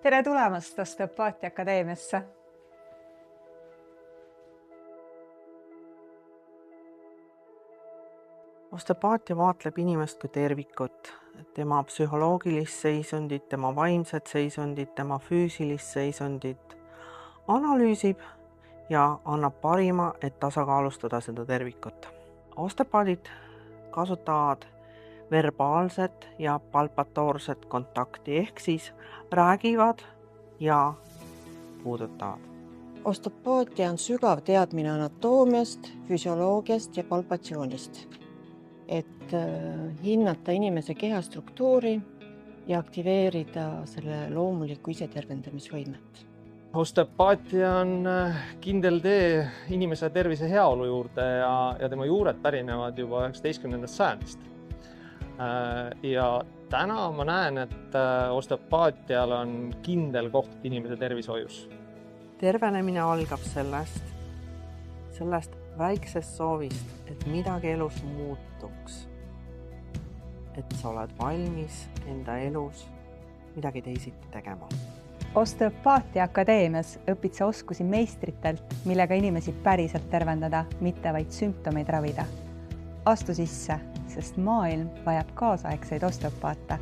Tere tulemast Osteopaatia Akadeemiasse! Osteopaatia vaatleb inimest kui tervikut, tema psühholoogilist seisundit, tema vaimset seisundit, tema füüsilist seisundit, analüüsib ja annab parima, et tasakaalustada seda tervikut. Osteopaadid kasutavad verbaalset ja palpatoorset kontakti ehk siis räägivad ja puudutavad. Osteopaatia on sügav teadmine anatoomiast, füsioloogiast ja palpatsioonist, et hinnata inimese kehastruktuuri ja aktiveerida selle loomulikku isetervendamisvõimet. Osteopaatia on kindel tee inimese tervise heaolu juurde ja tema juured pärinevad juba 19. sajandist. Ja täna ma näen, et osteopaatial on kindel koht inimese tervishoius. Tervenemine algab sellest väiksest soovist, et midagi elus muutuks. Et sa oled valmis enda elus midagi teisiti tegema. Osteopaatia Akadeemias õpid sa oskusi meistritelt, millega inimesi päriselt tervendada, mitte vaid sümptomeid ravida. Astu sisse, sest maailm vajab kaasaegseid osteopaate.